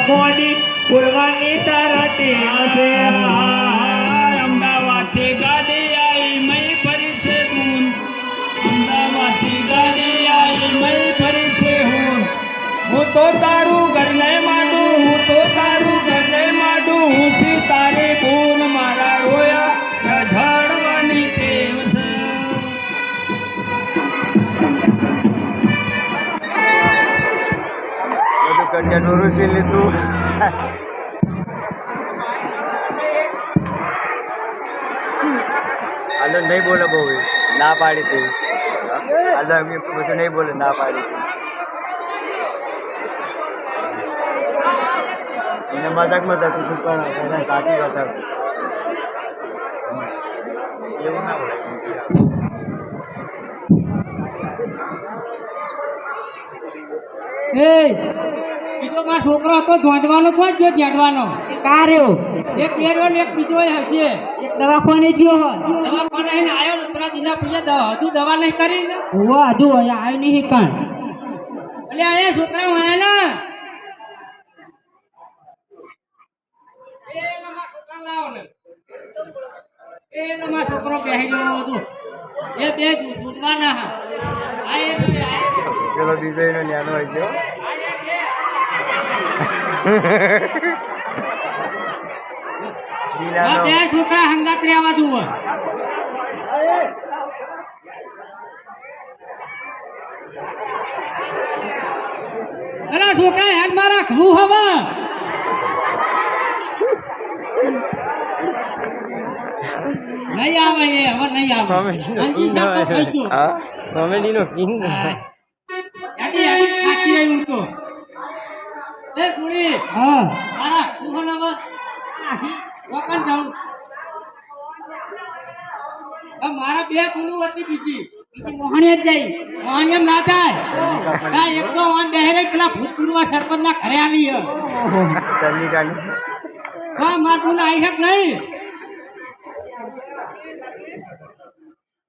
મોડી પૂર્વાની તરતી હશે અમદાવાદથી ગાડી આવી મય ફરી છે હું અમદાવાદથી ગાડી આવી મય ફરી છે હું તો તારું ઘર નહીં માંડું હું તો તારું ઘર નહીં માંડું હું થી તારી ભૂન મારા રોયા ઝાડવાની ટેવ છે બધું કટિયા છે લીધું હાલો નહીં બોલે બહુ ના પાડી હતી હાલો અમે બધું નહીં બોલે ના પાડી એને મજાકમાં થતું હતું પણ એને સાચી વાત એવું ના બોલે બીજો મારો છોકરો હતો જોડવાનો તો જ જોડવાનો કા રહ્યો એક પહેર્યો ને એક બીજો હશે એક દવાખાને ગયો હોત દવાખાને આવીને આવ્યો ને થોડા દિના પછી હજુ દવા નહીં કરી ને ઓ હજુ આવ્યો નહીં કણ એટલે આ છોકરા આયા ને એ નમા છોકરા લાવો ને એ નમા છોકરો પહેર્યો હતો એ બે છૂટવાના હા પેલો બીજો એનો ન્યાનો હોય ગયો બે છોકરા હંગાત રહેવા જુઓ પેલા છોકરા હેડમાં રાખવું હવે નહીં આવે એ હવે નહીં આવે કોમેડી નો કિંગ ખાતી રહ્યું તો એ કુડી હા મારા તું હવે વકન જાઉં મારા બે કુલું હતી બીજી મોહણી જ જઈ મોહન એમ ના થાય એક તો વાન બેહરે પેલા ભૂતપૂર્વ સરપંચ ના ઘરે આવી હા મારું ના આવી શક નહીં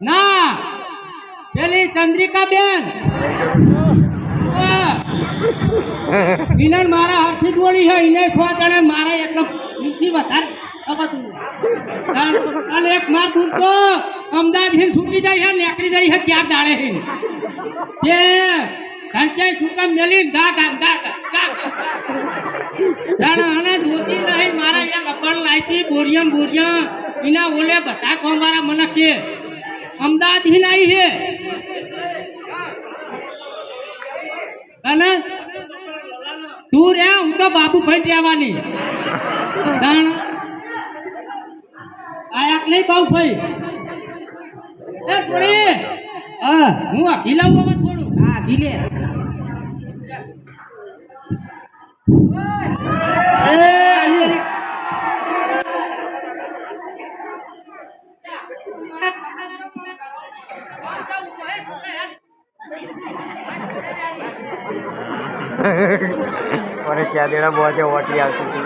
ના પેલી ચંદ્રિકા બેન વિનર મારા હાથથી દોડી છે એને 100 જણે મારા એટલો થી વધારે અને એક માર દૂધ તો અમદાવાદ હિલ છૂટી જાય છે નીકળી જાય છે ક્યાં દાડે છે તે ઘંટે છૂટા મેલી ગા ગા ગા ગા દાણા આને જોતી નહીં મારા અહીંયા લબડ લાઈતી બોરિયા એના ઓલે બધા કો મારા મને કે અમદાવાદ હિલ આવી છે અને તું રે હું તો બાબુ ભાઈ રહેવાની આયા નહીં બાબુ ભાઈ એ થોડી હું આખી લાવું હવે થોડું હા ગીલે और क्या देना बहुत है वोटी आती थी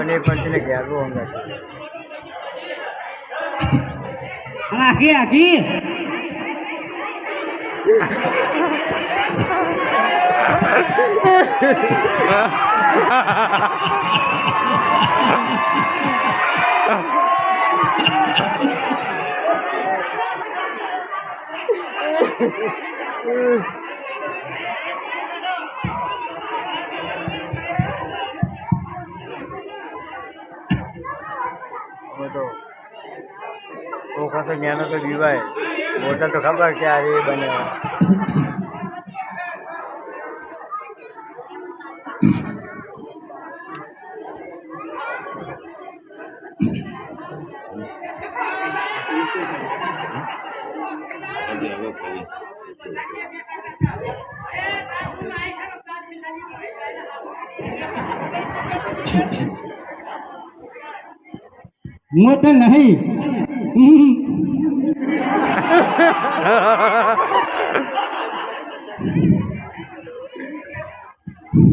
नहीं पड़ती ने क्या वो होगा आगे आगे तो ज्ञान तो विवाह है मोटा तो खबर क्या ये बने મોટો નહીં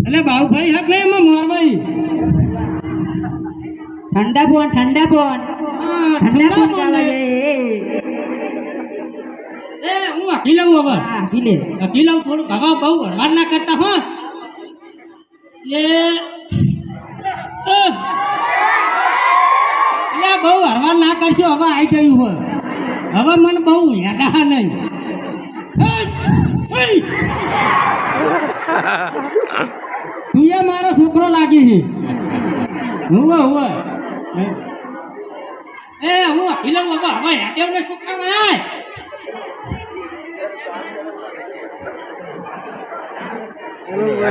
એટલે બાઉભાઈ હક લે એમાં મોરભાઈ ઠંડા બોન ઠંડા બોન ચાલે એ હું હકી લઉં હવે હા ગીલે હકી લઉં થોડુંક હવા બહુ હરવાર ના કરતા હો એટલે બહુ હરવાર ના કરશો હવે આવી ગયું હોય હવે મને બહુ હેડા નહીં તું એ મારો છોકરો લાગી છે હુવે હુવે એ હું હકી લઉં હવે હવે હેડ્યો ને છોકરા ભાઈ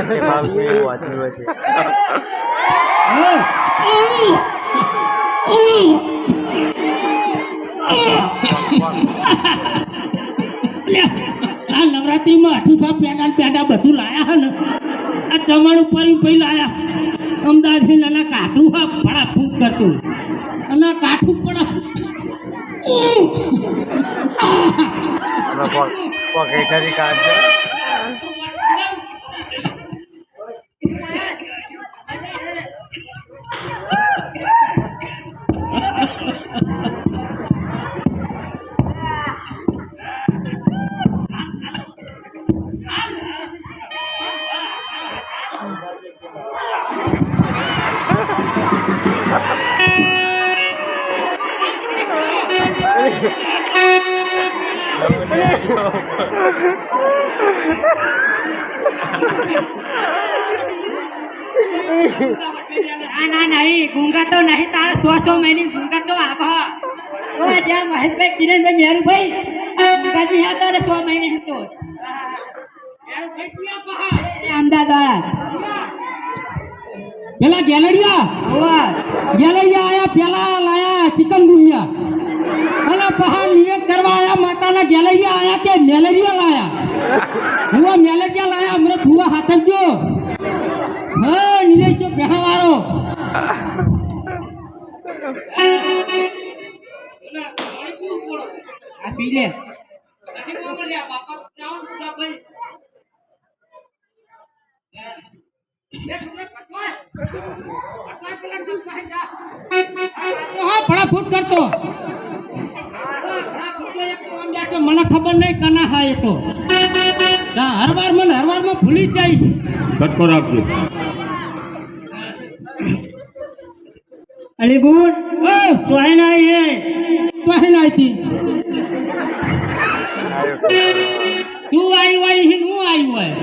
કે ભાવતી એવું વાંચવું હોય છે આ નવરાત્રીમાં અઠીફા પેડા પેડા બધું લાયા હે ને આ જમણ ઉપર ભાઈ લાયા અમદાવાદથી નાના કાઠું હા ફળા ફૂંક કરતું અને કાઠું પડા પગે કરી કાઢજો ના નહીં ગુંગા તો નહીં તારા 100 મહિને ગુંગા તો આભા તો જ્યાં મહેશભાઈ કિરણભાઈ મેરુભાઈ ગુંગાજી હા તો 100 મહિને હતો અમદાવાદ પેલા ગેલેરિયા આયા પેલા લાયા ચિકનગુનિયા અને પહાડ નિવેદ કરવા આયા માતાના ગેલેરિયા આયા કે મેલેરિયા લાયા હુવા મેલેરિયા લાયા અમૃત હુવા હાથજો હા નિલેશ બેહાવારો આ પી લે ફટાફટ કરતો મને ખબર નહીં કના હા એ તો હરવારમાં ભૂલી જ જાય કટકો રાખજો અલી બુન ચોઈ ના એ ચોઈ ના હતી તું આવી હોય હું આવી હોય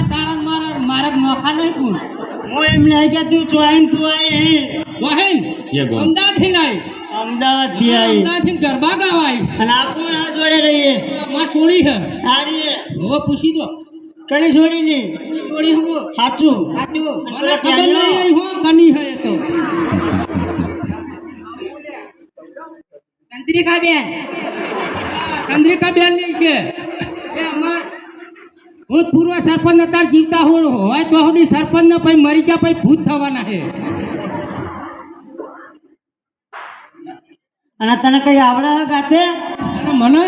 તારા મારા નોખા નહીં તું હું એમ નહીં કે તું ચોઈન તું આઈ વહેન અમદાવાદ થી નહીં અમદાવાદ થી આવી અમદાવાદ થી ગરબા ગાવાય અને આપણું આ જોડે રહીએ માં છોડી છે સારી હવે પૂછી દો કણી છોડી ની થોડી હું સાચું મને ખબર નહીં હું કની હે તો ચંદ્રિકા બેન ની કે હું પૂર્વ સરપંચ અત્યારે જીવતા હોય તો હું સરપંચ ને પછી મરી ગયા પછી ભૂત થવાના છે અને તને કઈ આવડે ગાતે મને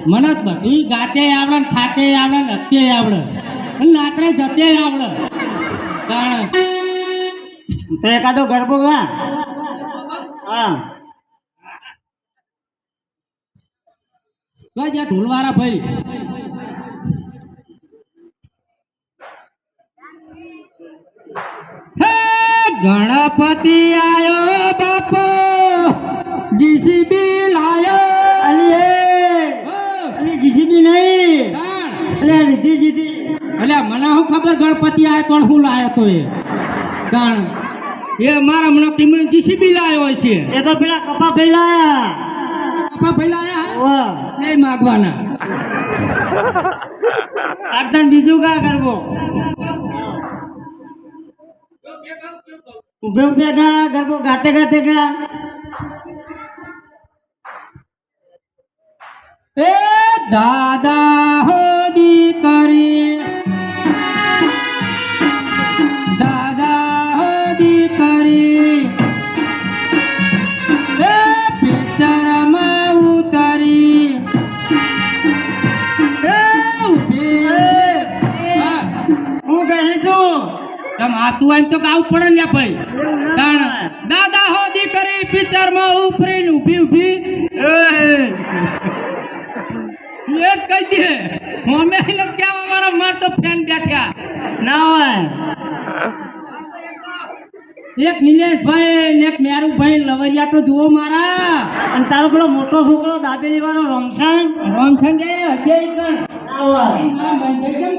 મને જ બધું ગાતે આવડે ને થાતે આવડે ને હત્તે આવડે અને નાતરે જતે આવડે કારણ તો એકાદો ગરબો ગા હા તો જ્યાં ઢોલવાળા ભાઈ હે ગણપતિ આયો બાપો જીસીબી લાયો અલી જીસીબી નહીં અલે રીધી જીધી એટલે મને શું ખબર ગણપતિ આયો કોણ શું લાયો તો એ કારણ એ મારા મને ટીમની જીસીબી લાયો હોય છે એ તો પેલા કપા ફેલાયા વાહ નહીં માગવાના આટણ બીજું કા કરવો ઉભે ગા ગરબો ગાતે ગા એ દાદા હો દીકરી ઊભી હા હું કહી છું તમ આ તું એમ તો ગાવું પડે ને ભાઈ કારણ દાદા હોદી કરી પિક્ચરમાં ઉપરીને ઊભી ઊભી એ જ કહી દે અમે લગ ક્યાં અમારા માર તો ફેન બેઠ્યા ના હોય એક નિલેશભાઈ ને એક મેરુભાઈ લવરિયા તો જુઓ મારા અને તારો પેલો મોટો છોકરો દાબેલી વાળો રમશાન રોમશન જાય હજે ના હોય ના